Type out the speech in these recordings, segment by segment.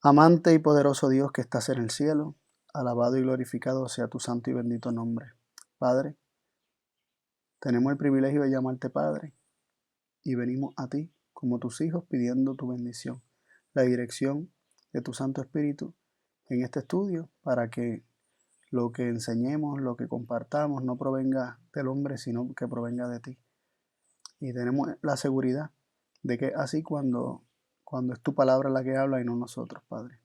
Amante y poderoso Dios que estás en el cielo, alabado y glorificado sea tu santo y bendito nombre. Padre, tenemos el privilegio de llamarte Padre y venimos a ti como tus hijos pidiendo tu bendición, la dirección de tu Santo Espíritu en este estudio para que lo que enseñemos, lo que compartamos no provenga del hombre, sino que provenga de ti. Y tenemos la seguridad de que así cuando es tu palabra la que habla y no nosotros, Padre.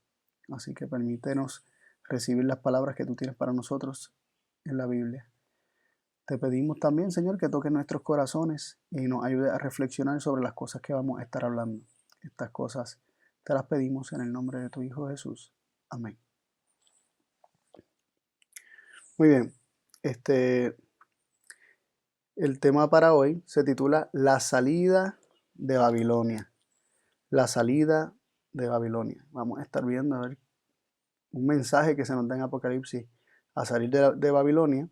Así que permítenos recibir las palabras que tú tienes para nosotros en la Biblia. Te pedimos también, Señor, que toques nuestros corazones y nos ayude a reflexionar sobre las cosas que vamos a estar hablando. Estas cosas te las pedimos en el nombre de tu Hijo Jesús. Amén. Muy bien. El tema para hoy se titula La salida de Babilonia. La salida de Babilonia. Vamos a estar viendo a ver un mensaje que se nos da en Apocalipsis a salir de Babilonia,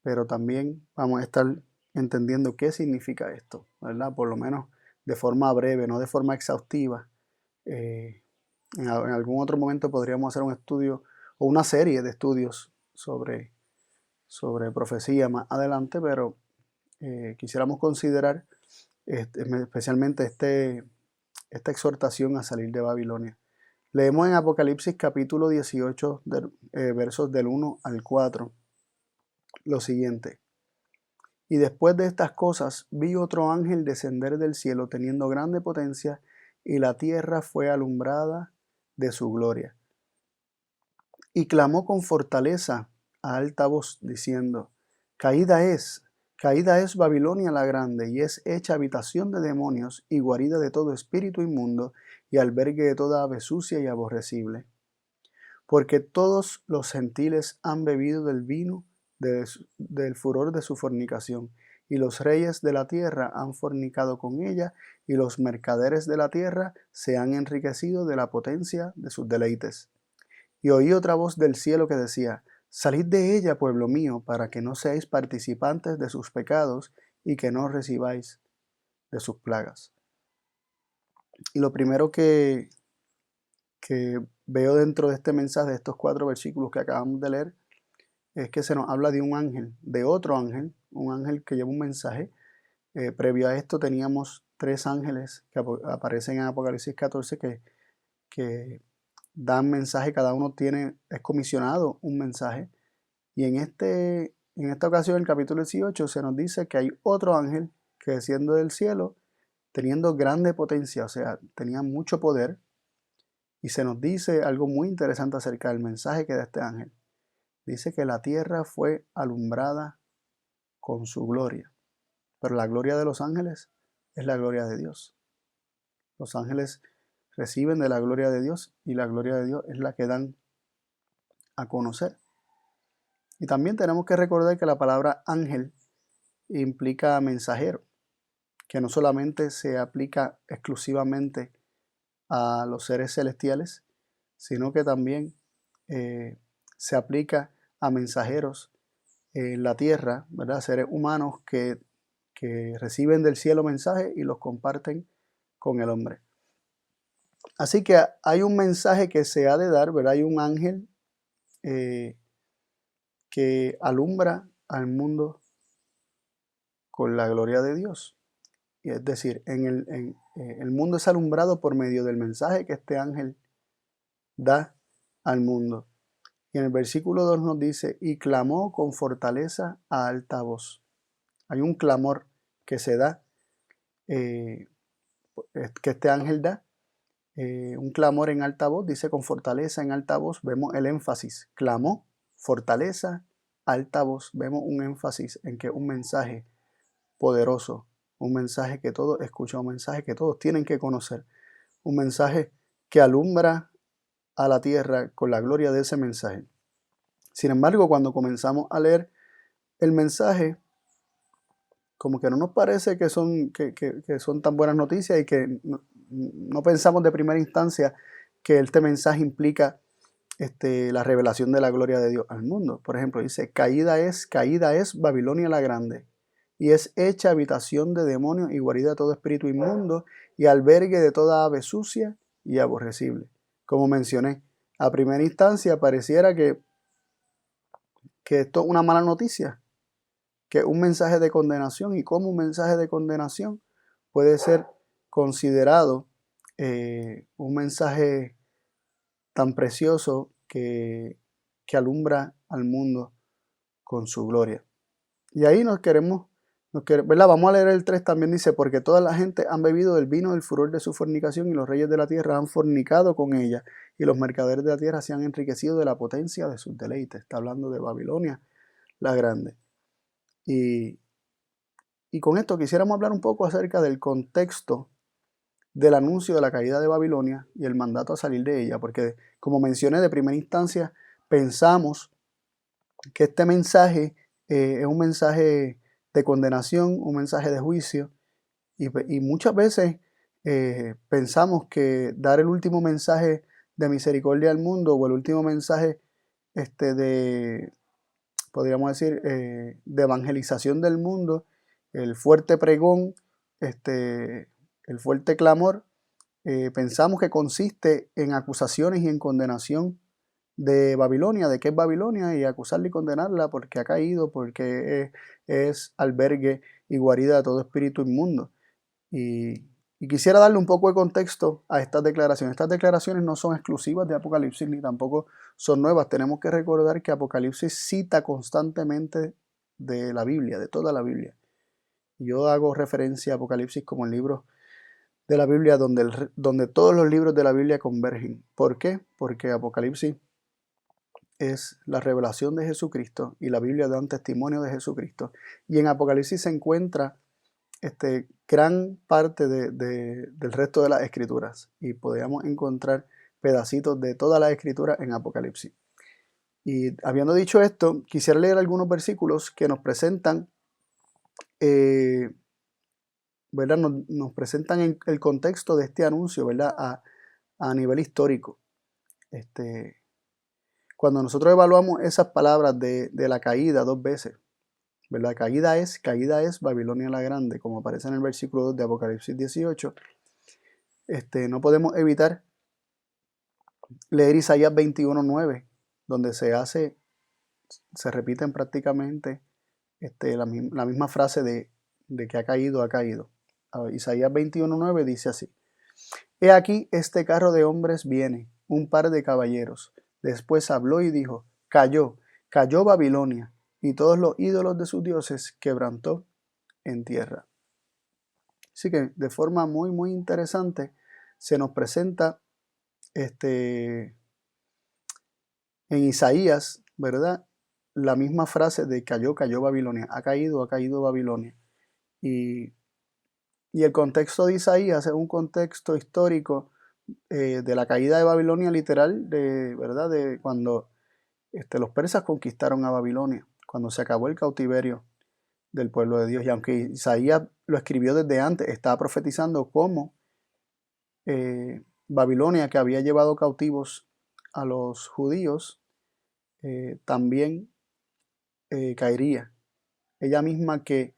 pero también vamos a estar entendiendo qué significa esto, ¿verdad? Por lo menos de forma breve, no de forma exhaustiva. En algún otro momento podríamos hacer un estudio o una serie de estudios sobre profecía más adelante, pero quisiéramos considerar especialmente esta exhortación a salir de Babilonia. Leemos en Apocalipsis capítulo 18, versos del 1 al 4, lo siguiente. Y después de estas cosas vi otro ángel descender del cielo teniendo grande potencia, y la tierra fue alumbrada de su gloria. Y clamó con fortaleza a alta voz, diciendo, caída es Babilonia la grande, y es hecha habitación de demonios, y guarida de todo espíritu inmundo, y albergue de toda ave sucia y aborrecible. Porque todos los gentiles han bebido del vino del furor de su fornicación, y los reyes de la tierra han fornicado con ella, y los mercaderes de la tierra se han enriquecido de la potencia de sus deleites. Y oí otra voz del cielo que decía, salid de ella, pueblo mío, para que no seáis participantes de sus pecados, y que no recibáis de sus plagas. Y lo primero que veo dentro de este mensaje, de estos 4 versículos que acabamos de leer, es que se nos habla de un ángel, de otro ángel, un ángel que lleva un mensaje. Previo a esto teníamos 3 ángeles que aparecen en Apocalipsis 14 que dan mensaje, cada uno es comisionado un mensaje. Y en esta ocasión, el capítulo 18, se nos dice que hay otro ángel que desciende del cielo teniendo grande potencia, o sea, tenía mucho poder. Y se nos dice algo muy interesante acerca del mensaje que da este ángel. Dice que la tierra fue alumbrada con su gloria. Pero la gloria de los ángeles es la gloria de Dios. Los ángeles reciben de la gloria de Dios y la gloria de Dios es la que dan a conocer. Y también tenemos que recordar que la palabra ángel implica mensajero, que no solamente se aplica exclusivamente a los seres celestiales, sino que también se aplica a mensajeros en la tierra, ¿verdad? Seres humanos que reciben del cielo mensajes y los comparten con el hombre. Así que hay un mensaje que se ha de dar, ¿verdad? Hay un ángel que alumbra al mundo con la gloria de Dios. Y es decir, el mundo es alumbrado por medio del mensaje que este ángel da al mundo. Y en el versículo 2 nos dice, y clamó con fortaleza a alta voz. Hay un clamor que se da, que este ángel da, un clamor en alta voz, dice con fortaleza en alta voz, vemos el énfasis, clamó, fortaleza, alta voz, vemos un énfasis en que un mensaje poderoso, un mensaje que todos escuchan, un mensaje que todos tienen que conocer, un mensaje que alumbra a la tierra con la gloria de ese mensaje. Sin embargo, cuando comenzamos a leer el mensaje, como que no nos parece que son tan buenas noticias y que no pensamos de primera instancia que este mensaje implica la revelación de la gloria de Dios al mundo. Por ejemplo, dice, caída es Babilonia la grande, y es hecha habitación de demonios y guarida de todo espíritu inmundo y albergue de toda ave sucia y aborrecible. como mencioné. A primera instancia pareciera que esto es una mala noticia, que es un mensaje de condenación, y como un mensaje de condenación puede ser considerado un mensaje tan precioso que alumbra al mundo con su gloria. Y ahí ¿verdad? Vamos a leer el 3 también, dice, porque toda la gente han bebido del vino del furor de su fornicación, y los reyes de la tierra han fornicado con ella, y los mercaderes de la tierra se han enriquecido de la potencia de sus deleites. Está hablando de Babilonia la Grande. Y con esto quisiéramos hablar un poco acerca del contexto del anuncio de la caída de Babilonia y el mandato a salir de ella, porque como mencioné de primera instancia, pensamos que este mensaje es un mensaje de condenación, un mensaje de juicio, y muchas veces pensamos que dar el último mensaje de misericordia al mundo, o el último mensaje podríamos decir, de evangelización del mundo, el fuerte pregón, el fuerte clamor, pensamos que consiste en acusaciones y en condenación de Babilonia, de qué es Babilonia, y acusarla y condenarla porque ha caído, porque es albergue y guarida de todo espíritu inmundo. Y quisiera darle un poco de contexto a estas declaraciones. Estas declaraciones no son exclusivas de Apocalipsis ni tampoco son nuevas. Tenemos que recordar que Apocalipsis cita constantemente de la Biblia, de toda la Biblia. Yo hago referencia a Apocalipsis como el libro de la Biblia donde todos los libros de la Biblia convergen. ¿Por qué? Porque Apocalipsis es la revelación de Jesucristo y la Biblia da un testimonio de Jesucristo. Y en Apocalipsis se encuentra gran parte del resto de las escrituras, y podríamos encontrar pedacitos de todas las escrituras en Apocalipsis. Y habiendo dicho esto, quisiera leer algunos versículos que nos presentan ¿verdad? Nos presentan el contexto de este anuncio, ¿verdad? A nivel histórico. Cuando nosotros evaluamos esas palabras de la caída dos veces, ¿verdad? Caída es Babilonia la Grande, como aparece en el versículo 2 de Apocalipsis 18. No podemos evitar leer Isaías 21:9, donde se repiten prácticamente la misma frase de que ha caído, ha caído. Isaías 21:9 dice así: He aquí este carro de hombres viene, un par de caballeros. Después habló y dijo: cayó Babilonia, y todos los ídolos de sus dioses quebrantó en tierra. Así que de forma muy, muy interesante se nos presenta en Isaías, ¿verdad? La misma frase de cayó Babilonia, ha caído Babilonia. Y el contexto de Isaías es un contexto histórico de la caída de Babilonia literal, ¿verdad? De cuando los persas conquistaron a Babilonia, cuando se acabó el cautiverio del pueblo de Dios. Y aunque Isaías lo escribió desde antes, estaba profetizando cómo Babilonia, que había llevado cautivos a los judíos, también caería. Ella misma que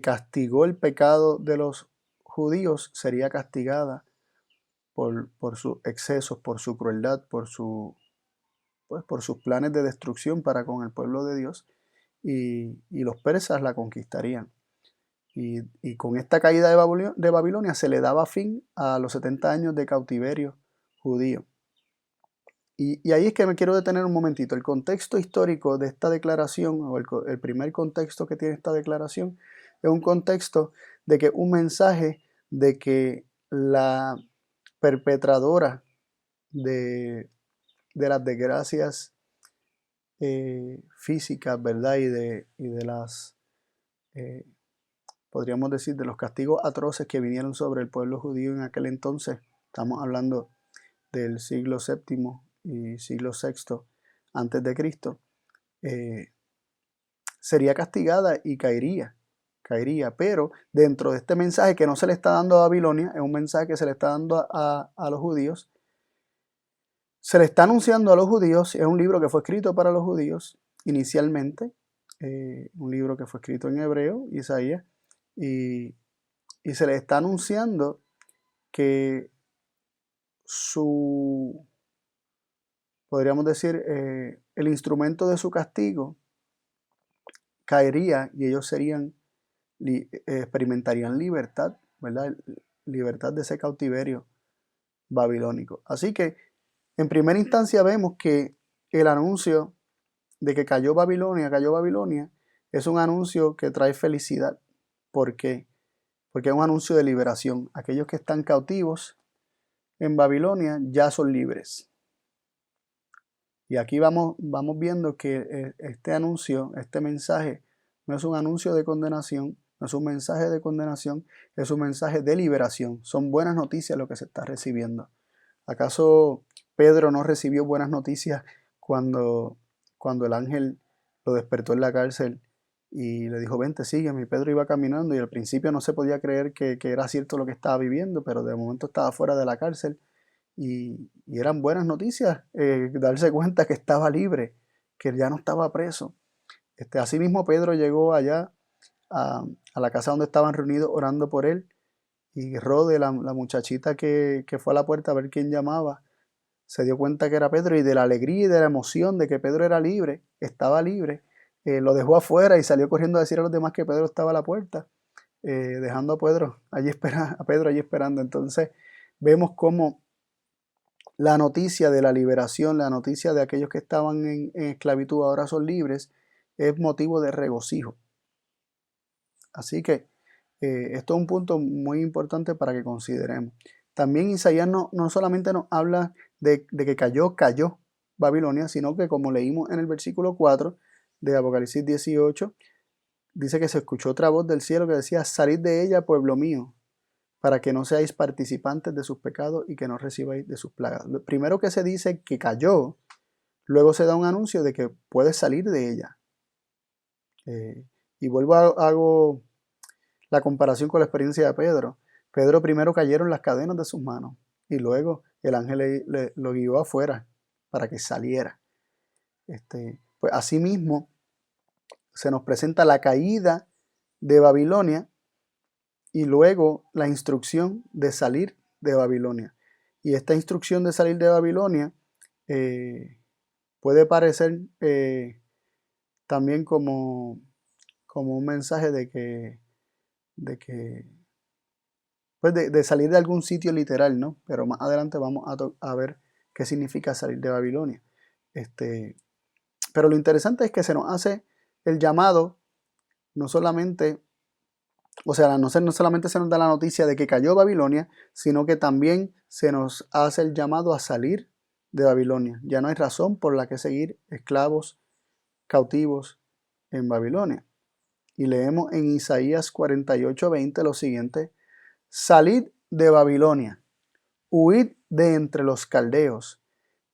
castigó el pecado de los judíos sería castigada por sus excesos, por su crueldad, por sus planes de destrucción para con el pueblo de Dios, y los persas la conquistarían. Y con esta caída de Babilonia se le daba fin a los 70 años de cautiverio judío. Y ahí es que me quiero detener un momentito. El contexto histórico de esta declaración, o el primer contexto que tiene esta declaración, es un contexto de que un mensaje de que la perpetradora de las desgracias físicas, ¿verdad? Y de las, podríamos decir, de los castigos atroces que vinieron sobre el pueblo judío en aquel entonces. Estamos hablando del siglo VII y siglo VI antes de Cristo, sería castigada y caería, pero dentro de este mensaje que no se le está dando a Babilonia, es un mensaje que se le está dando a los judíos, se le está anunciando a los judíos. Es un libro que fue escrito para los judíos inicialmente, un libro que fue escrito en hebreo, Isaías, y se le está anunciando que su podríamos decir, el instrumento de su castigo caería y ellos experimentarían libertad, ¿verdad? Libertad de ese cautiverio babilónico. Así que en primera instancia vemos que el anuncio de que cayó Babilonia, es un anuncio que trae felicidad. ¿Por qué? Porque es un anuncio de liberación. Aquellos que están cautivos en Babilonia ya son libres. Y aquí vamos viendo que este anuncio, este mensaje, no es un anuncio de condenación, no es un mensaje de condenación, es un mensaje de liberación. Son buenas noticias lo que se está recibiendo. ¿Acaso Pedro no recibió buenas noticias cuando el ángel lo despertó en la cárcel y le dijo, vente, sígueme? Y Pedro iba caminando y al principio no se podía creer que era cierto lo que estaba viviendo, pero de momento estaba fuera de la cárcel y eran buenas noticias darse cuenta que estaba libre, que ya no estaba preso. Asimismo Pedro llegó allá a la casa donde estaban reunidos orando por él y Rode, la muchachita que fue a la puerta a ver quién llamaba, se dio cuenta que era Pedro y de la alegría y de la emoción de que Pedro era libre, estaba libre, lo dejó afuera y salió corriendo a decir a los demás que Pedro estaba a la puerta, dejando a Pedro allí esperando. Entonces vemos cómo la noticia de la liberación, la noticia de aquellos que estaban en esclavitud ahora son libres, es motivo de regocijo. Así que esto es un punto muy importante para que consideremos. También Isaías no solamente nos habla de que cayó Babilonia, sino que como leímos en el versículo 4 de Apocalipsis 18, dice que se escuchó otra voz del cielo que decía, salid de ella, pueblo mío, para que no seáis participantes de sus pecados y que no recibáis de sus plagas. Lo primero que se dice que cayó, luego se da un anuncio de que puedes salir de ella. Y hago la comparación con la experiencia de Pedro. Pedro primero cayeron las cadenas de sus manos y luego el ángel lo guió afuera para que saliera. Pues asimismo se nos presenta la caída de Babilonia y luego la instrucción de salir de Babilonia. Y esta instrucción de salir de Babilonia puede parecer también como un mensaje pues de salir de algún sitio literal, ¿no? Pero más adelante vamos a ver qué significa salir de Babilonia. Pero lo interesante es que se nos hace el llamado, no solamente, o sea, no solamente se nos da la noticia de que cayó Babilonia, sino que también se nos hace el llamado a salir de Babilonia. Ya no hay razón por la que seguir esclavos, cautivos en Babilonia. Y leemos en Isaías 48:20 lo siguiente: salid de Babilonia, huid de entre los caldeos,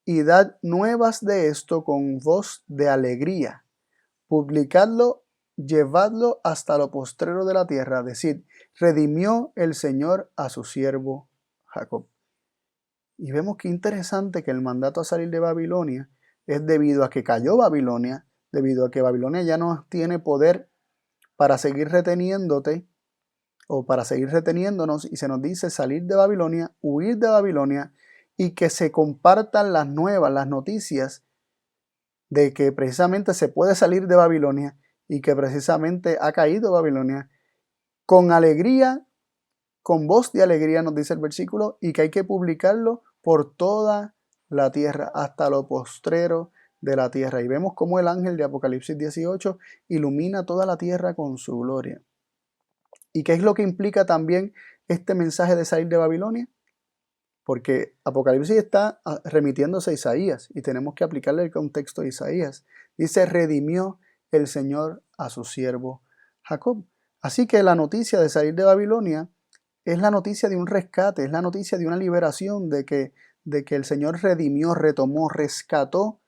y dad nuevas de esto con voz de alegría. Publicadlo, llevadlo hasta lo postrero de la tierra, decid, redimió el Señor a su siervo Jacob. Y vemos que interesante que el mandato a salir de Babilonia es debido a que cayó Babilonia, debido a que Babilonia ya no tiene poder para seguir reteniéndote o para seguir reteniéndonos, y se nos dice salir de Babilonia, huir de Babilonia y que se compartan las nuevas, las noticias de que precisamente se puede salir de Babilonia y que precisamente ha caído Babilonia con alegría, con voz de alegría, nos dice el versículo, y que hay que publicarlo por toda la tierra, hasta lo postrero de la tierra. Y vemos cómo el ángel de Apocalipsis 18 ilumina toda la tierra con su gloria. ¿Y qué es lo que implica también este mensaje de salir de Babilonia? Porque Apocalipsis está remitiéndose a Isaías y tenemos que aplicarle el contexto de Isaías. Dice, redimió el Señor a su siervo Jacob. Así que la noticia de salir de Babilonia es la noticia de un rescate, es la noticia de una liberación, de que el Señor redimió, retomó, rescató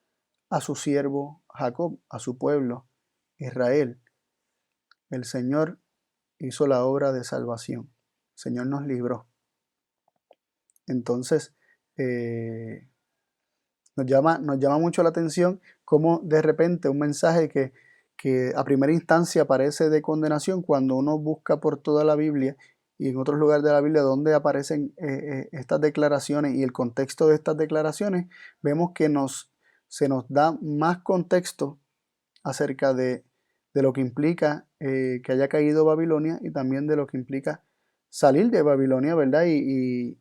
a su siervo Jacob, a su pueblo, Israel. El Señor hizo la obra de salvación. El Señor nos libró. Entonces, nos llama mucho la atención cómo de repente un mensaje que a primera instancia parece de condenación, cuando uno busca por toda la Biblia y en otros lugares de la Biblia donde aparecen estas declaraciones y el contexto de estas declaraciones, vemos que nos se nos da más contexto acerca de lo que implica que haya caído Babilonia y también de lo que implica salir de Babilonia, ¿verdad? Y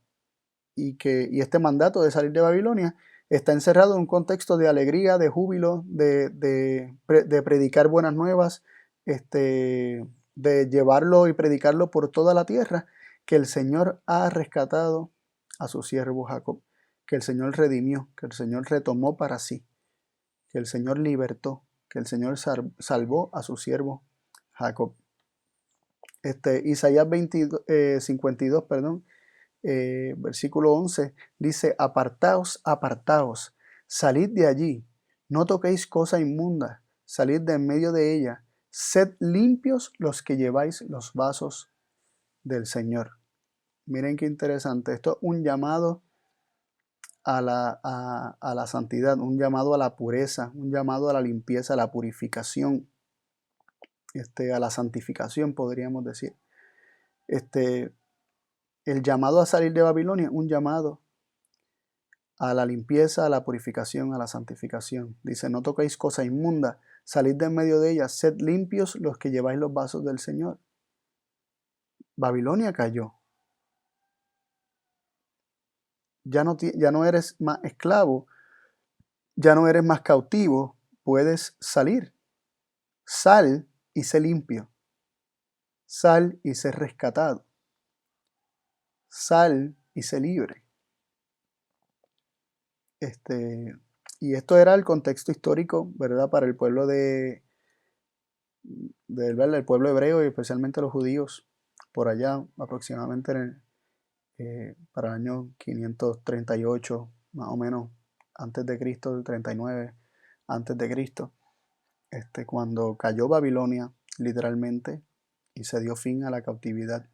este mandato de salir de Babilonia está encerrado en un contexto de alegría, de júbilo, de predicar buenas nuevas, de llevarlo y predicarlo por toda la tierra, que el Señor ha rescatado a su siervo Jacob, que el Señor redimió, que el Señor retomó para sí, que el Señor libertó, que el Señor salvó a su siervo Jacob. Isaías 52, perdón, versículo 11, dice: apartaos, apartaos, salid de allí, no toquéis cosa inmunda, salid de en medio de ella, sed limpios los que lleváis los vasos del Señor. Miren qué interesante, esto es un llamado a la santidad, un llamado a la pureza, un llamado a la limpieza, a la purificación, a la santificación, podríamos decir. El llamado a salir de Babilonia, un llamado a la limpieza, a la purificación, a la santificación. Dice: no toquéis cosa inmunda, salid de en medio de ella, sed limpios los que lleváis los vasos del Señor. Babilonia cayó. Ya no eres más esclavo, ya no eres más cautivo, puedes salir. Sal y sé limpio. Sal y sé rescatado. Sal y sé libre. Y esto era el contexto histórico, ¿verdad?, para el pueblo del pueblo hebreo y especialmente los judíos, por allá aproximadamente para el año 538, más o menos, antes de Cristo, el 39 antes de Cristo, cuando cayó Babilonia, literalmente, y se dio fin a la cautividad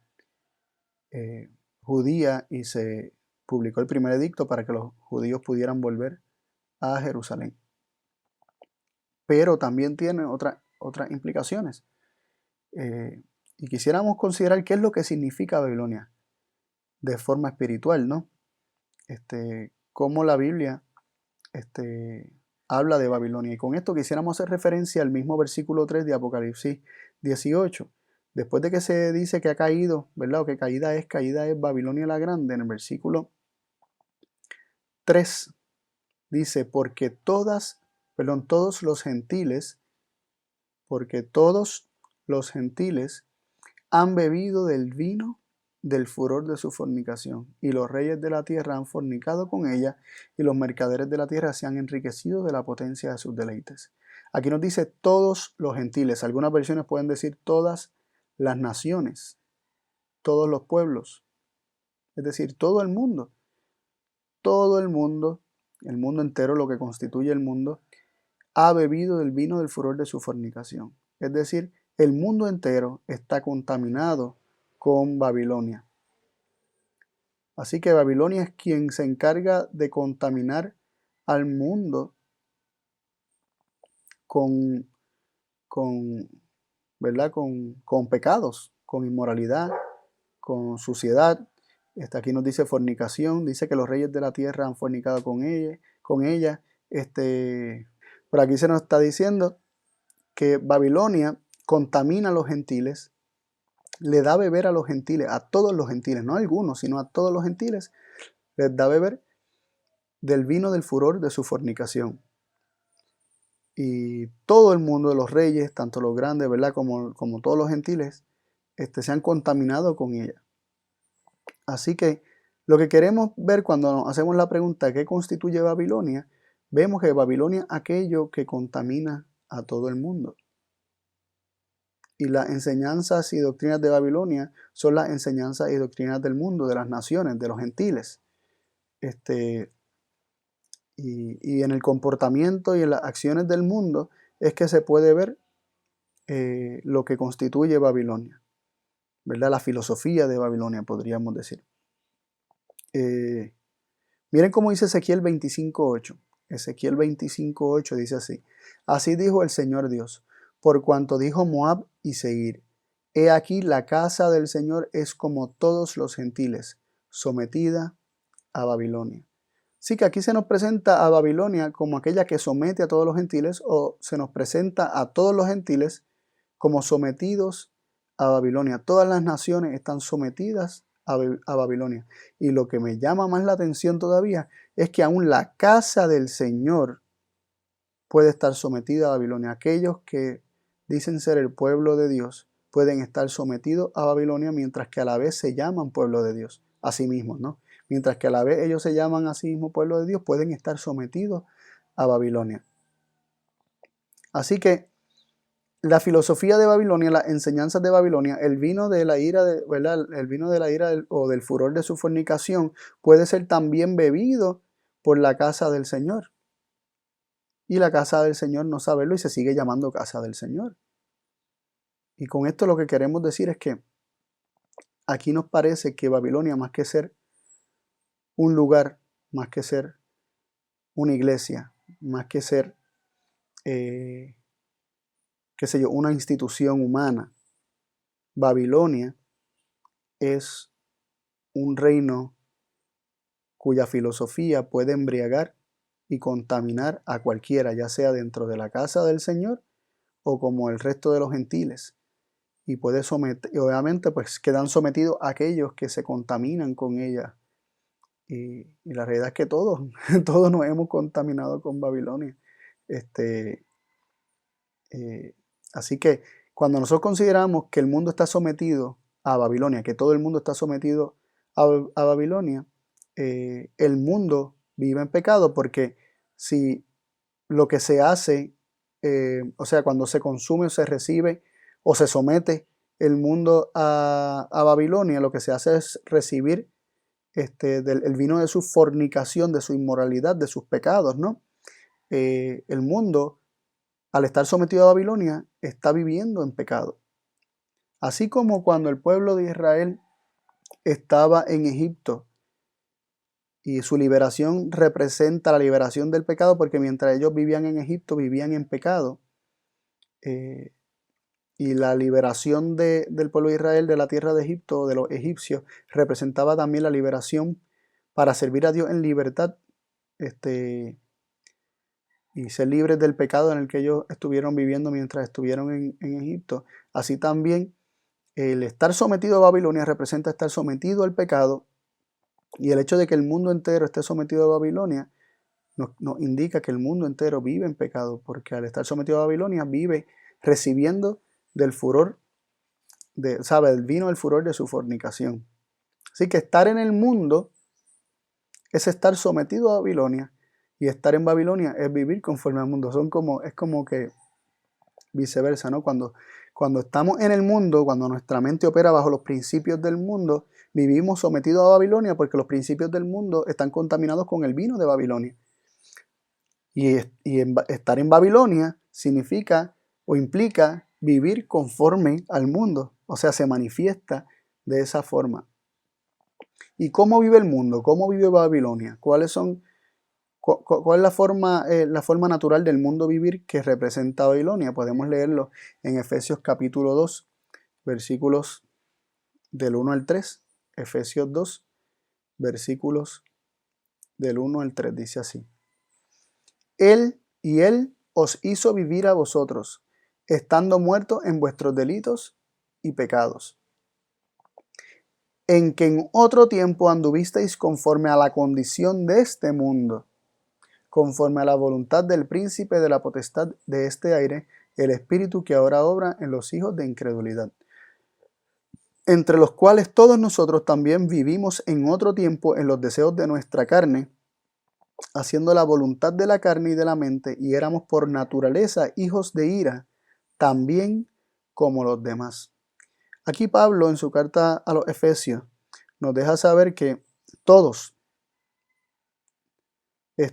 judía, y se publicó el primer edicto para que los judíos pudieran volver a Jerusalén. Pero también tiene otras implicaciones. Y quisiéramos considerar qué es lo que significa Babilonia de forma espiritual, ¿no? Cómo la Biblia habla de Babilonia. Y con esto quisiéramos hacer referencia al mismo versículo 3 de Apocalipsis 18. Después de que se dice que ha caído, ¿verdad? O que caída es Babilonia la Grande, en el versículo 3 dice: porque todos los gentiles han bebido del vino del furor de su fornicación, y los reyes de la tierra han fornicado con ella, y los mercaderes de la tierra se han enriquecido de la potencia de sus deleites. Aquí nos dice todos los gentiles. Algunas versiones pueden decir todas las naciones, todos los pueblos, es decir, todo el mundo, el mundo entero, lo que constituye el mundo, ha bebido del vino del furor de su fornicación. Es decir, el mundo entero está contaminado con Babilonia. Así que Babilonia es quien se encarga de contaminar al mundo ¿verdad? Con pecados, con inmoralidad, con suciedad. Aquí nos dice fornicación, dice que los reyes de la tierra han fornicado con ella. Por aquí se nos está diciendo que Babilonia contamina a los gentiles, le da a beber a los gentiles, a todos los gentiles, no a algunos, sino a todos los gentiles, les da a beber del vino del furor de su fornicación. Y todo el mundo de los reyes, tanto los grandes, ¿verdad?, como todos los gentiles, se han contaminado con ella. Así que lo que queremos ver cuando nos hacemos la pregunta ¿qué constituye Babilonia? Vemos que Babilonia es aquello que contamina a todo el mundo. Y las enseñanzas y doctrinas de Babilonia son las enseñanzas y doctrinas del mundo, de las naciones, de los gentiles. Y en el comportamiento y en las acciones del mundo es que se puede ver lo que constituye Babilonia, ¿verdad? La filosofía de Babilonia, podríamos decir. Miren cómo dice Ezequiel 25:8. Ezequiel 25:8 dice así: así dijo el Señor Dios, por cuanto dijo Moab y Seir, he aquí la casa del Señor es como todos los gentiles, sometida a Babilonia. Así que aquí se nos presenta a Babilonia como aquella que somete a todos los gentiles, o se nos presenta a todos los gentiles como sometidos a Babilonia. Todas las naciones están sometidas a Babilonia. Y lo que me llama más la atención todavía es que aún la casa del Señor puede estar sometida a Babilonia. Aquellos que dicen ser el pueblo de Dios pueden estar sometidos a Babilonia, mientras que a la vez se llaman pueblo de Dios a sí mismos, ¿no? Mientras que a la vez ellos se llaman a sí mismos pueblo de Dios, pueden estar sometidos a Babilonia. Así que la filosofía de Babilonia, las enseñanzas de Babilonia, el vino de la ira, ¿verdad? El vino de la ira o del furor de su fornicación puede ser también bebido por la casa del Señor. Y la casa del Señor no sabe y se sigue llamando casa del Señor. Y con esto lo que queremos decir es que aquí nos parece que Babilonia, más que ser un lugar, más que ser una iglesia, más que ser, qué sé yo, una institución humana, Babilonia es un reino cuya filosofía puede embriagar y contaminar a cualquiera, ya sea dentro de la casa del Señor o como el resto de los gentiles. Y puede someter, y obviamente pues quedan sometidos a aquellos que se contaminan con ella. Y la realidad es que todos, todos nos hemos contaminado con Babilonia. Así que cuando nosotros consideramos que el mundo está sometido a Babilonia, que todo el mundo está sometido a Babilonia, el mundo vive en pecado, porque si lo que se hace, o sea, cuando se consume o se recibe o se somete el mundo a Babilonia, lo que se hace es recibir el vino de su fornicación, de su inmoralidad, de sus pecados, ¿no? El mundo, al estar sometido a Babilonia, está viviendo en pecado. Así como cuando el pueblo de Israel estaba en Egipto, y su liberación representa la liberación del pecado, porque mientras ellos vivían en Egipto, vivían en pecado. Y la liberación del pueblo de Israel de la tierra de Egipto, de los egipcios, representaba también la liberación para servir a Dios en libertad, y ser libres del pecado en el que ellos estuvieron viviendo mientras estuvieron en Egipto. Así también el estar sometido a Babilonia representa estar sometido al pecado, y el hecho de que el mundo entero esté sometido a Babilonia nos indica que el mundo entero vive en pecado, porque al estar sometido a Babilonia vive recibiendo del furor, del vino del furor de su fornicación. Así que estar en el mundo es estar sometido a Babilonia, y estar en Babilonia es vivir conforme al mundo. Es como que viceversa, ¿no? Cuando estamos en el mundo, cuando nuestra mente opera bajo los principios del mundo, vivimos sometidos a Babilonia, porque los principios del mundo están contaminados con el vino de Babilonia. Y estar en Babilonia significa o implica vivir conforme al mundo, o sea, se manifiesta de esa forma. ¿Y cómo vive el mundo? ¿Cómo vive Babilonia? ¿Cuál es la forma natural del mundo vivir que representa Babilonia? Podemos leerlo en Efesios capítulo 2, versículos del 1 al 3. Efesios 2, versículos del 1 al 3, dice así. Él os hizo vivir a vosotros, estando muertos en vuestros delitos y pecados, en que en otro tiempo anduvisteis conforme a la condición de este mundo, conforme a la voluntad del príncipe de la potestad de este aire, el espíritu que ahora obra en los hijos de incredulidad, entre los cuales todos nosotros también vivimos en otro tiempo en los deseos de nuestra carne, haciendo la voluntad de la carne y de la mente, y éramos por naturaleza hijos de ira, también como los demás. Aquí Pablo, en su carta a los Efesios, nos deja saber que todos, o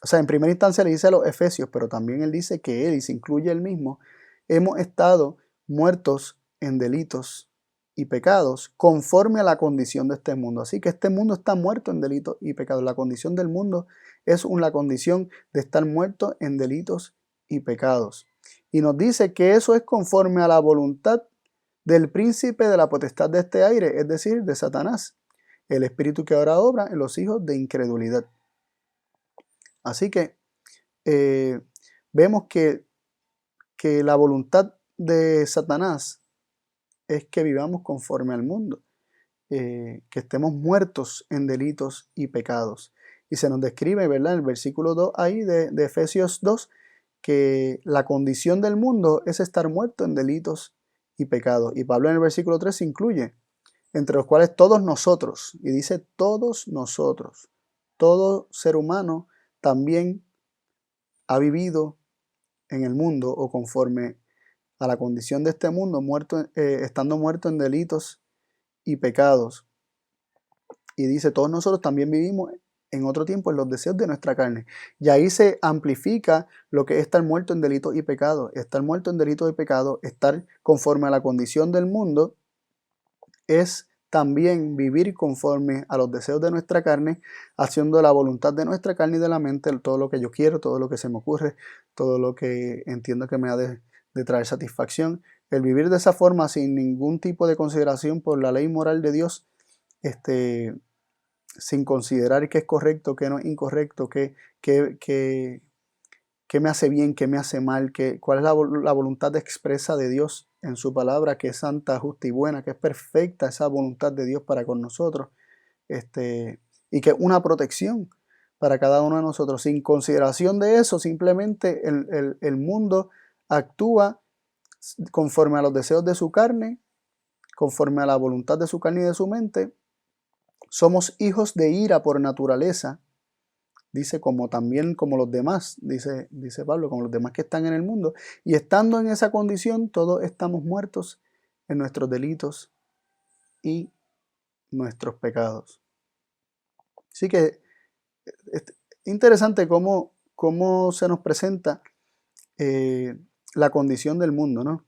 sea, en primera instancia le dice a los Efesios, pero también él dice que él, y se incluye él mismo, hemos estado muertos en delitos y pecados conforme a la condición de este mundo. Así que este mundo está muerto en delitos y pecados. La condición del mundo es una condición de estar muerto en delitos y pecados. Y nos dice que eso es conforme a la voluntad del príncipe de la potestad de este aire, es decir, de Satanás. el espíritu que ahora obra en los hijos de incredulidad. Así que vemos que la voluntad de Satanás es que vivamos conforme al mundo, que estemos muertos en delitos y pecados. Y se nos describe, ¿verdad?, en el versículo 2 ahí de Efesios 2, que la condición del mundo es estar muerto en delitos y pecados. Y Pablo en el versículo 3 se incluye, entre los cuales todos nosotros, y dice todos nosotros, todo ser humano también ha vivido en el mundo o conforme a la condición de este mundo, estando muerto en delitos y pecados. Y dice, todos nosotros también vivimos en otro tiempo en los deseos de nuestra carne. Y ahí se amplifica lo que es estar muerto en delitos y pecados. Estar muerto en delitos y pecados, estar conforme a la condición del mundo, es también vivir conforme a los deseos de nuestra carne, haciendo la voluntad de nuestra carne y de la mente, todo lo que yo quiero, todo lo que se me ocurre, todo lo que entiendo que me ha de traer satisfacción. El vivir de esa forma sin ningún tipo de consideración por la ley moral de Dios, sin considerar qué es correcto, qué no es incorrecto, qué me hace bien, qué me hace mal, cuál es la voluntad expresa de Dios en su palabra, que es santa, justa y buena, que es perfecta esa voluntad de Dios para con nosotros, y que es una protección para cada uno de nosotros. Sin consideración de eso, simplemente el mundo actúa conforme a los deseos de su carne, conforme a la voluntad de su carne y de su mente. Somos hijos de ira por naturaleza, dice, como también como los demás, dice Pablo, como los demás que están en el mundo. Y estando en esa condición, todos estamos muertos en nuestros delitos y nuestros pecados. Así que es interesante cómo se nos presenta la condición del mundo, ¿no?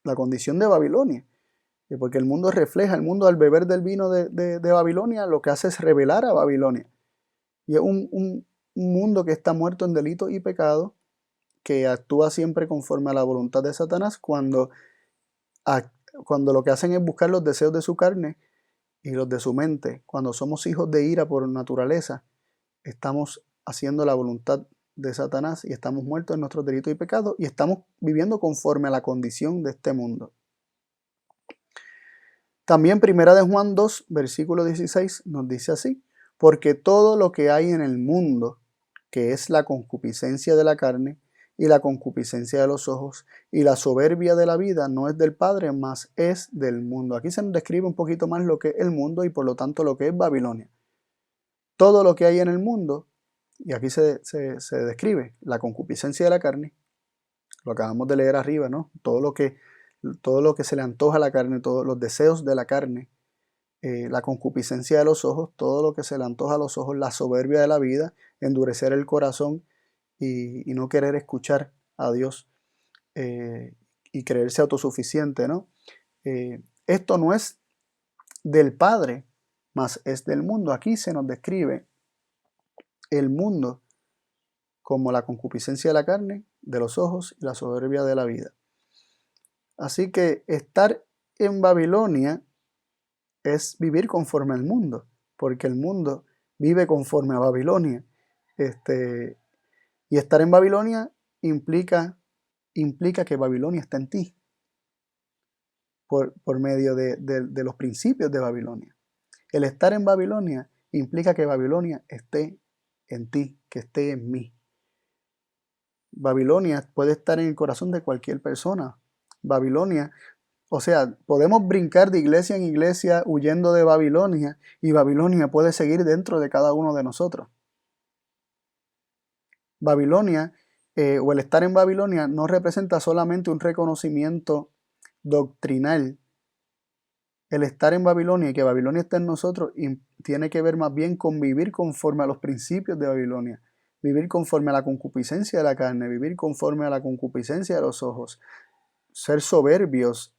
La condición de Babilonia. Porque el mundo refleja, el mundo al beber del vino de Babilonia, lo que hace es revelar a Babilonia. Y es un mundo que está muerto en delitos y pecados, que actúa siempre conforme a la voluntad de Satanás, cuando lo que hacen es buscar los deseos de su carne y los de su mente. Cuando somos hijos de ira por naturaleza, estamos haciendo la voluntad de Satanás y estamos muertos en nuestros delitos y pecados y estamos viviendo conforme a la condición de este mundo. También Primera de Juan 2, versículo 16 nos dice así: porque todo lo que hay en el mundo, que es la concupiscencia de la carne y la concupiscencia de los ojos y la soberbia de la vida, no es del Padre, mas es del mundo. Aquí se nos describe un poquito más lo que es el mundo y por lo tanto lo que es Babilonia. Todo lo que hay en el mundo, y aquí se describe la concupiscencia de la carne, lo acabamos de leer arriba, ¿no? Todo lo que se le antoja a la carne, todos los deseos de la carne, la concupiscencia de los ojos, todo lo que se le antoja a los ojos, la soberbia de la vida, endurecer el corazón y no querer escuchar a Dios y creerse autosuficiente, ¿no? Esto no es del Padre, mas es del mundo. Aquí se nos describe el mundo como la concupiscencia de la carne, de los ojos y la soberbia de la vida. Así que estar en Babilonia es vivir conforme al mundo, porque el mundo vive conforme a Babilonia. Y estar en Babilonia implica que Babilonia está en ti, por medio de los principios de Babilonia. El estar en Babilonia implica que Babilonia esté en ti, que esté en mí. Babilonia puede estar en el corazón de cualquier persona. Babilonia, o sea, podemos brincar de iglesia en iglesia huyendo de Babilonia y Babilonia puede seguir dentro de cada uno de nosotros. Babilonia, o el estar en Babilonia, no representa solamente un reconocimiento doctrinal. El estar en Babilonia y que Babilonia esté en nosotros tiene que ver más bien con vivir conforme a los principios de Babilonia. Vivir conforme a la concupiscencia de la carne, vivir conforme a la concupiscencia de los ojos, ser soberbios,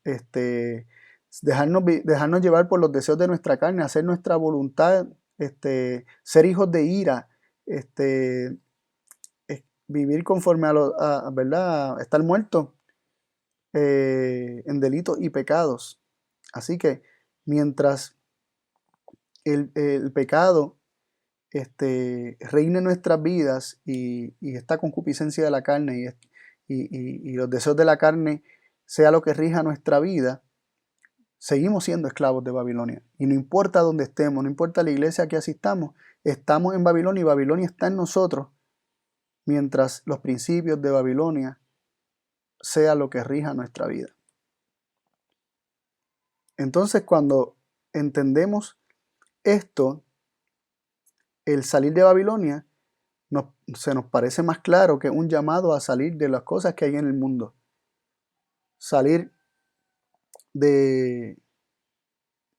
dejarnos llevar por los deseos de nuestra carne, hacer nuestra voluntad, ser hijos de ira, vivir conforme ¿verdad? Estar muerto en delitos y pecados. Así que mientras el pecado reine en nuestras vidas y esta concupiscencia de la carne y los deseos de la carne sea lo que rija nuestra vida, seguimos siendo esclavos de Babilonia. Y no importa dónde estemos, no importa la iglesia a que asistamos, estamos en Babilonia y Babilonia está en nosotros, mientras los principios de Babilonia sea lo que rija nuestra vida. Entonces, cuando entendemos esto, el salir de Babilonia se nos parece más claro que un llamado a salir de las cosas que hay en el mundo. Salir de,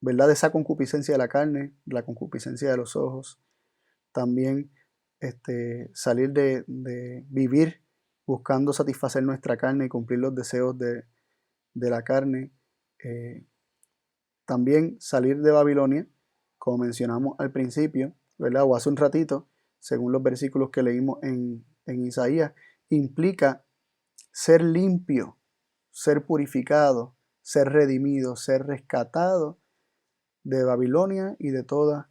¿verdad?, de esa concupiscencia de la carne, la concupiscencia de los ojos. También salir de vivir buscando satisfacer nuestra carne y cumplir los deseos de la carne. También salir de Babilonia, como mencionamos al principio, ¿verdad?, o hace un ratito, según los versículos que leímos en Isaías, implica ser limpio, ser purificado, ser redimido, ser rescatado de Babilonia y de toda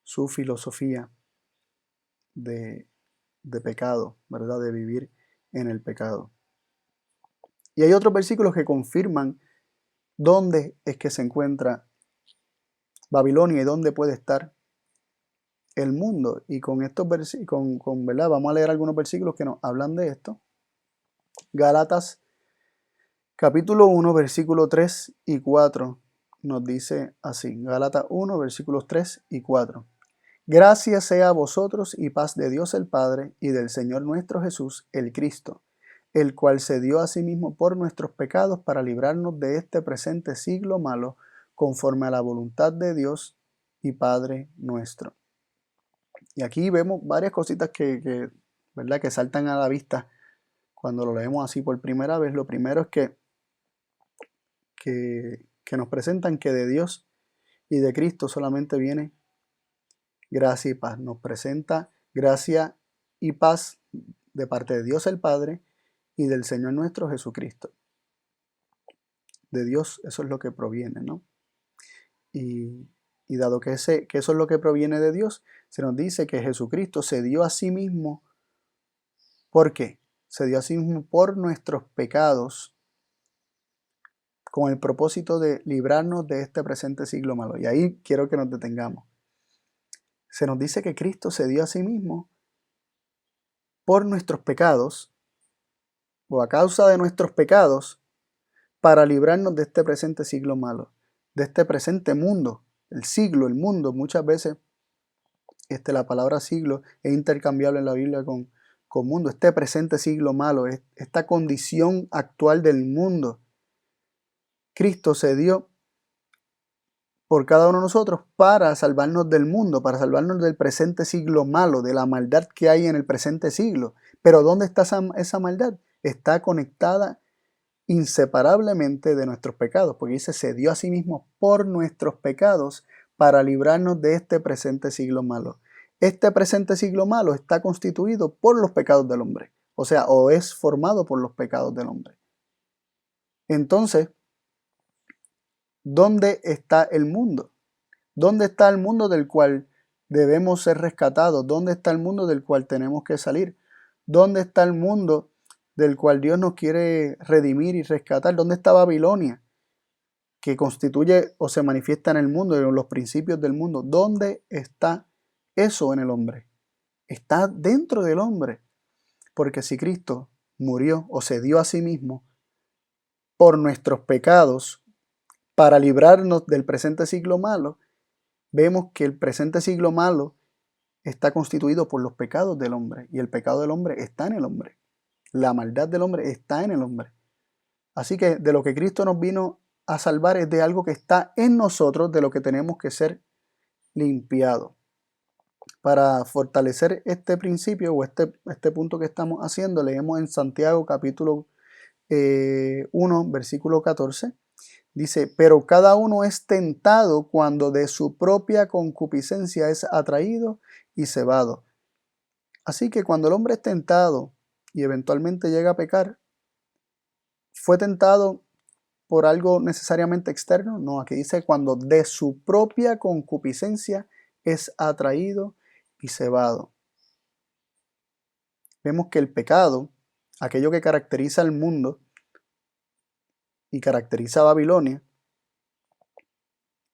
su filosofía de pecado, ¿verdad?, de vivir en el pecado. Y hay otros versículos que confirman dónde es que se encuentra Babilonia y dónde puede estar el mundo. Y con estos versículos, ¿verdad?, vamos a leer algunos versículos que nos hablan de esto. Gálatas capítulo 1, versículos 3 y 4 nos dice así. Gálatas 1, versículos 3 y 4. Gracias sea a vosotros y paz de Dios el Padre y del Señor nuestro Jesús, el Cristo, el cual se dio a sí mismo por nuestros pecados para librarnos de este presente siglo malo, conforme a la voluntad de Dios y Padre nuestro. Y aquí vemos varias cositas ¿verdad?, que saltan a la vista cuando lo leemos así por primera vez. Lo primero es que nos presentan que de Dios y de Cristo solamente viene gracia y paz. Nos presenta gracia y paz de parte de Dios el Padre y del Señor nuestro Jesucristo. De Dios eso es lo que proviene, ¿no? Y dado que eso es lo que proviene de Dios, se nos dice que Jesucristo se dio a sí mismo. ¿Por qué? Se dio a sí mismo por nuestros pecados, con el propósito de librarnos de este presente siglo malo. Y ahí quiero que nos detengamos. Se nos dice que Cristo se dio a sí mismo por nuestros pecados, o a causa de nuestros pecados, para librarnos de este presente siglo malo, de este presente mundo. El siglo, el mundo, muchas veces la palabra siglo es intercambiable en la Biblia con mundo. Este presente siglo malo, esta condición actual del mundo. Cristo se dio por cada uno de nosotros para salvarnos del mundo, para salvarnos del presente siglo malo, de la maldad que hay en el presente siglo. Pero ¿dónde está esa maldad? Está conectada inseparablemente de nuestros pecados, porque dice, se dio a sí mismo por nuestros pecados para librarnos de este presente siglo malo. Este presente siglo malo está constituido por los pecados del hombre, o sea, o es formado por los pecados del hombre. Entonces, ¿dónde está el mundo? ¿Dónde está el mundo del cual debemos ser rescatados? ¿Dónde está el mundo del cual tenemos que salir? ¿Dónde está el mundo del cual Dios nos quiere redimir y rescatar? ¿Dónde está Babilonia, que constituye o se manifiesta en el mundo, en los principios del mundo? ¿Dónde está eso en el hombre? Está dentro del hombre. Porque si Cristo murió o se dio a sí mismo por nuestros pecados para librarnos del presente siglo malo, vemos que el presente siglo malo está constituido por los pecados del hombre, y el pecado del hombre está en el hombre. La maldad del hombre está en el hombre. Así que de lo que Cristo nos vino a salvar es de algo que está en nosotros, de lo que tenemos que ser limpiados. Para fortalecer este principio o este punto que estamos haciendo, leemos en Santiago capítulo 1, versículo 14. Dice, pero cada uno es tentado cuando de su propia concupiscencia es atraído y cebado. Así que cuando el hombre es tentado y eventualmente llega a pecar, fue tentado por algo necesariamente externo, no, aquí dice cuando de su propia concupiscencia es atraído y cebado. Vemos que el pecado, aquello que caracteriza al mundo y caracteriza a Babilonia,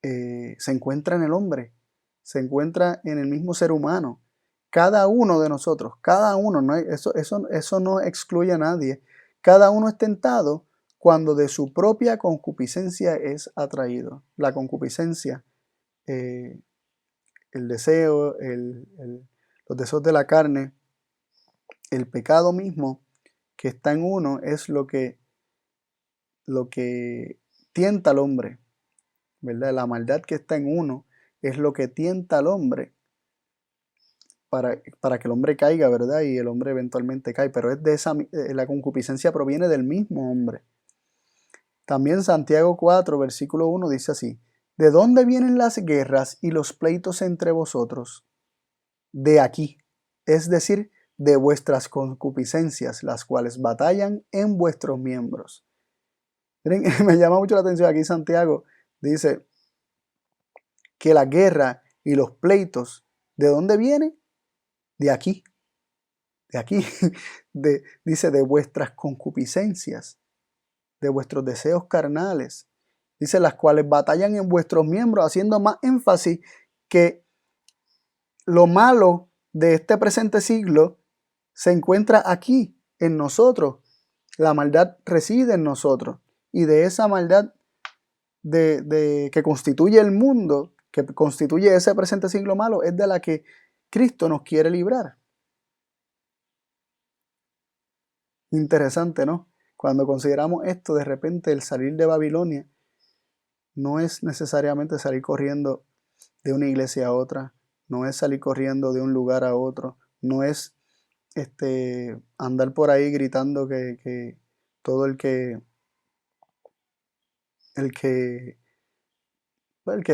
se encuentra en el hombre, se encuentra en el mismo ser humano. Cada uno de nosotros, cada uno, eso no excluye a nadie. Cada uno es tentado cuando de su propia concupiscencia es atraído. La concupiscencia, el deseo, los deseos de la carne, el pecado mismo que está en uno es lo que tienta al hombre, ¿verdad? La maldad que está en uno es lo que tienta al hombre para que el hombre caiga, ¿verdad? Y el hombre eventualmente cae, pero es de la concupiscencia proviene del mismo hombre. También Santiago 4, versículo 1 dice así: ¿de dónde vienen las guerras y los pleitos entre vosotros? De aquí, es decir, de vuestras concupiscencias, las cuales batallan en vuestros miembros. Miren, me llama mucho la atención aquí Santiago, dice que la guerra y los pleitos, ¿de dónde vienen? De aquí, dice, de vuestras concupiscencias, de vuestros deseos carnales, dice, las cuales batallan en vuestros miembros, haciendo más énfasis que lo malo de este presente siglo se encuentra aquí, en nosotros. La maldad reside en nosotros, y de esa maldad que constituye el mundo, que constituye ese presente siglo malo, es de la que Cristo nos quiere librar. Interesante, ¿no? Cuando consideramos esto, de repente el salir de Babilonia no es necesariamente salir corriendo de una iglesia a otra, no es salir corriendo de un lugar a otro, no es andar por ahí gritando que todo el que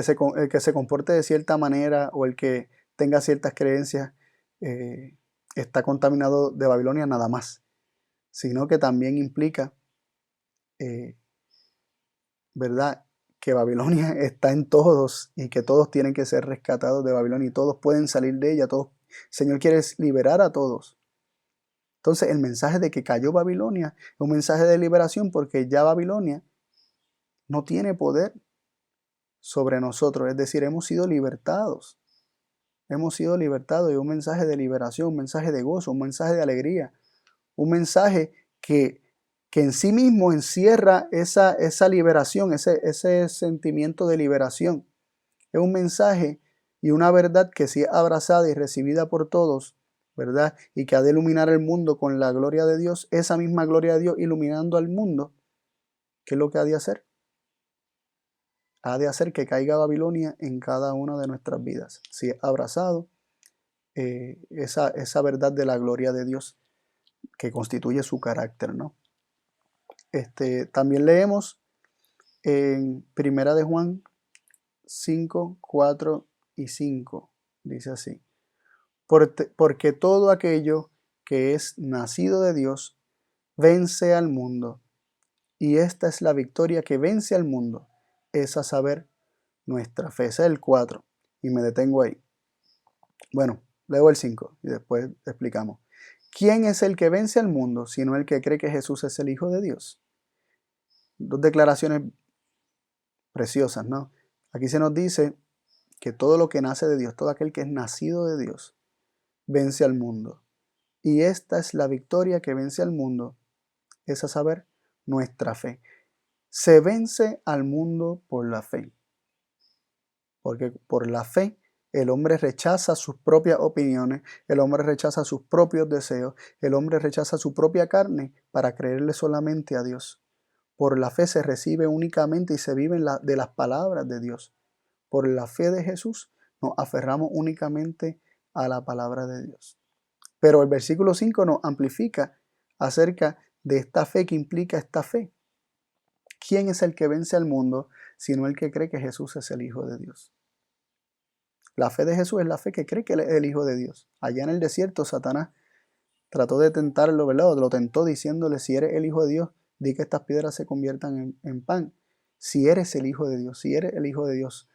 se comporte de cierta manera o el que tenga ciertas creencias está contaminado de Babilonia nada más, sino que también implica, ¿verdad?, que Babilonia está en todos y que todos tienen que ser rescatados de Babilonia y todos pueden salir de ella, todos. El Señor quiere liberar a todos. Entonces el mensaje de que cayó Babilonia es un mensaje de liberación, porque ya Babilonia no tiene poder sobre nosotros, es decir, hemos sido libertados. Hemos sido libertados, y un mensaje de liberación, un mensaje de gozo, un mensaje de alegría, un mensaje que en sí mismo encierra esa liberación, ese sentimiento de liberación. Es un mensaje y una verdad que sí es abrazada y recibida por todos, ¿verdad? Y que ha de iluminar el mundo con la gloria de Dios, esa misma gloria de Dios iluminando al mundo. ¿Qué es lo que ha de hacer? Ha de hacer que caiga Babilonia en cada una de nuestras vidas. Si es abrazado esa verdad de la gloria de Dios que constituye su carácter, ¿no? También leemos en Primera de Juan 5, 4 y 5. Dice así: porque todo aquello que es nacido de Dios vence al mundo. Y esta es la victoria que vence al mundo, es a saber, nuestra fe. Ese es el 4. Y me detengo ahí. Bueno, leo el 5 y después explicamos. ¿Quién es el que vence al mundo, sino el que cree que Jesús es el Hijo de Dios? Dos declaraciones preciosas, ¿no? Aquí se nos dice que todo lo que nace de Dios, todo aquel que es nacido de Dios, vence al mundo. Y esta es la victoria que vence al mundo, es a saber, nuestra fe. Se vence al mundo por la fe. Porque por la fe el hombre rechaza sus propias opiniones, el hombre rechaza sus propios deseos, el hombre rechaza su propia carne para creerle solamente a Dios. Por la fe se recibe únicamente y se vive de las palabras de Dios. Por la fe de Jesús nos aferramos únicamente a la palabra de Dios. Pero el versículo 5 nos amplifica acerca de esta fe que implica esta fe. ¿Quién es el que vence al mundo sino el que cree que Jesús es el Hijo de Dios? La fe de Jesús es la fe que cree que Él es el Hijo de Dios. Allá en el desierto, Satanás trató de tentarlo, ¿verdad? Lo tentó diciéndole: si eres el Hijo de Dios, di que estas piedras se conviertan en pan. Si eres el Hijo de Dios, si eres el Hijo de Dios.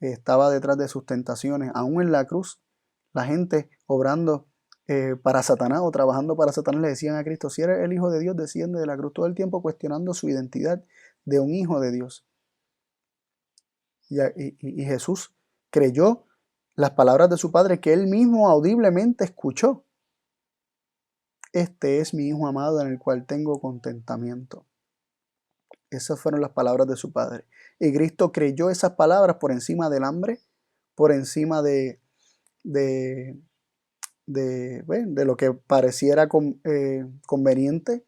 Estaba detrás de sus tentaciones. Aún en la cruz, la gente obrando para Satanás o trabajando para Satanás le decían a Cristo, si eres el Hijo de Dios, desciende de la cruz, todo el tiempo cuestionando su identidad de un Hijo de Dios. Y Jesús creyó las palabras de su Padre que él mismo audiblemente escuchó. Este es mi Hijo amado en el cual tengo contentamiento. Esas fueron las palabras de su Padre. Y Cristo creyó esas palabras por encima del hambre, por encima de lo que pareciera conveniente.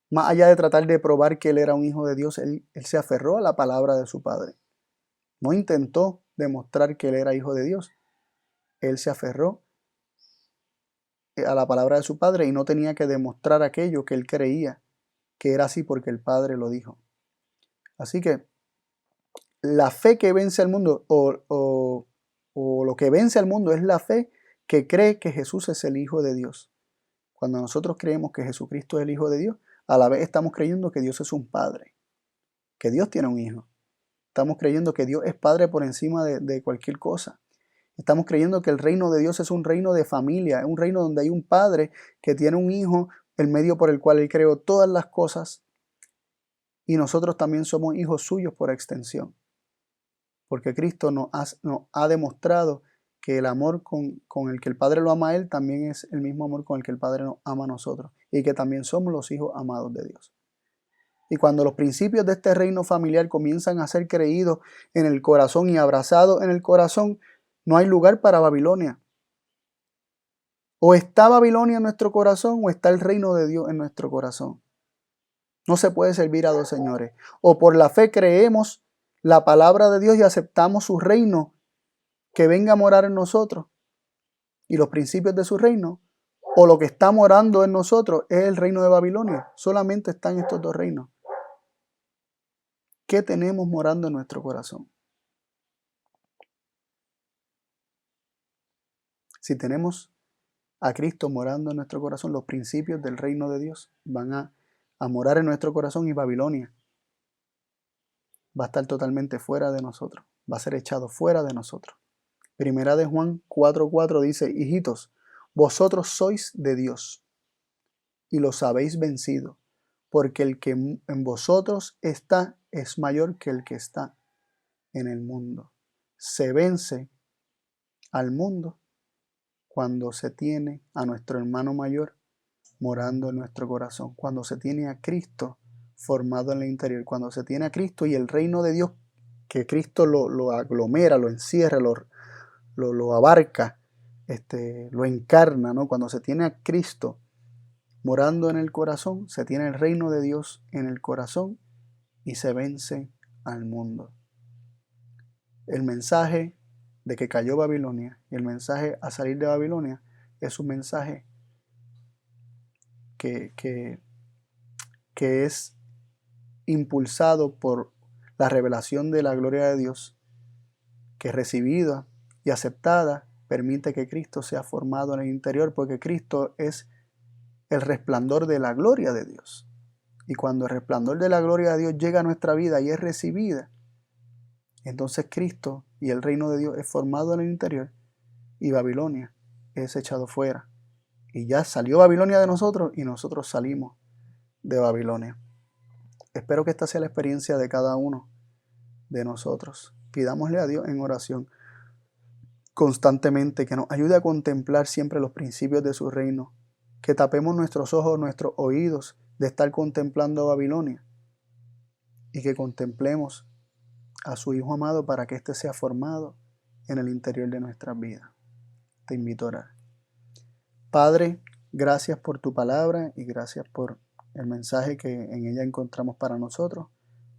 Más allá de tratar de probar que él era un hijo de Dios, él se aferró a la palabra de su Padre. No intentó demostrar que él era hijo de Dios. Él se aferró a la palabra de su Padre y no tenía que demostrar aquello que él creía que era así porque el Padre lo dijo. Así que la fe que vence al mundo o lo que vence al mundo es la fe que cree que Jesús es el Hijo de Dios. Cuando nosotros creemos que Jesucristo es el Hijo de Dios, a la vez estamos creyendo que Dios es un Padre, que Dios tiene un Hijo. Estamos creyendo que Dios es Padre por encima de cualquier cosa. Estamos creyendo que el reino de Dios es un reino de familia, es un reino donde hay un Padre que tiene un Hijo, el medio por el cual Él creó todas las cosas, y nosotros también somos hijos suyos por extensión. Porque Cristo nos ha demostrado que el amor con el que el Padre lo ama a Él también es el mismo amor con el que el Padre nos ama a nosotros, y que también somos los hijos amados de Dios. Y cuando los principios de este reino familiar comienzan a ser creídos en el corazón y abrazados en el corazón, no hay lugar para Babilonia. O está Babilonia en nuestro corazón o está el reino de Dios en nuestro corazón. No se puede servir a dos señores. O por la fe creemos la palabra de Dios y aceptamos su reino que venga a morar en nosotros y los principios de su reino, o lo que está morando en nosotros es el reino de Babilonia. Solamente están estos dos reinos. ¿Qué tenemos morando en nuestro corazón? Si tenemos a Cristo morando en nuestro corazón, los principios del reino de Dios van a morar en nuestro corazón y Babilonia va a estar totalmente fuera de nosotros, va a ser echado fuera de nosotros. Primera de Juan 4:4 dice, hijitos, vosotros sois de Dios y los habéis vencido, porque el que en vosotros está es mayor que el que está en el mundo. Se vence al mundo cuando se tiene a nuestro hermano mayor morando en nuestro corazón, cuando se tiene a Cristo formado en el interior, cuando se tiene a Cristo y el reino de Dios, que Cristo lo aglomera, lo encierra, lo abarca, lo encarna, ¿no? Cuando se tiene a Cristo morando en el corazón, se tiene el reino de Dios en el corazón y se vence al mundo. El mensaje de que cayó Babilonia y el mensaje a salir de Babilonia es un mensaje que es impulsado por la revelación de la gloria de Dios, que recibida y aceptada permite que Cristo sea formado en el interior, porque Cristo es el resplandor de la gloria de Dios. Y cuando el resplandor de la gloria de Dios llega a nuestra vida y es recibida, entonces Cristo y el reino de Dios es formado en el interior y Babilonia es echado fuera. Y ya salió Babilonia de nosotros y nosotros salimos de Babilonia. Espero que esta sea la experiencia de cada uno de nosotros. Pidámosle a Dios en oración constantemente que nos ayude a contemplar siempre los principios de su reino, que tapemos nuestros ojos, nuestros oídos de estar contemplando Babilonia y que contemplemos a su Hijo amado para que éste sea formado en el interior de nuestras vidas. Te invito a orar. Padre, gracias por tu palabra y gracias por el mensaje que en ella encontramos para nosotros,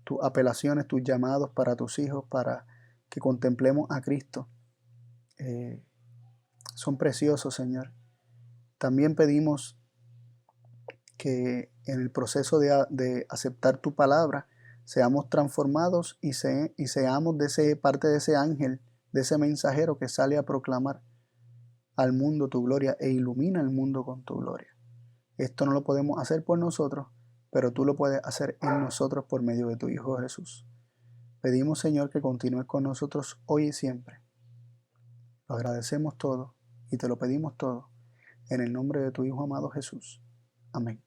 tus apelaciones, tus llamados para tus hijos, para que contemplemos a Cristo. Son preciosos, Señor. También pedimos que en el proceso de aceptar tu palabra seamos transformados y seamos parte de ese ángel, de ese mensajero que sale a proclamar al mundo tu gloria e ilumina el mundo con tu gloria. Esto no lo podemos hacer por nosotros, pero tú lo puedes hacer en nosotros por medio de tu Hijo Jesús. Pedimos, Señor, que continúes con nosotros hoy y siempre. Lo agradecemos todo y te lo pedimos todo en el nombre de tu Hijo amado Jesús. Amén.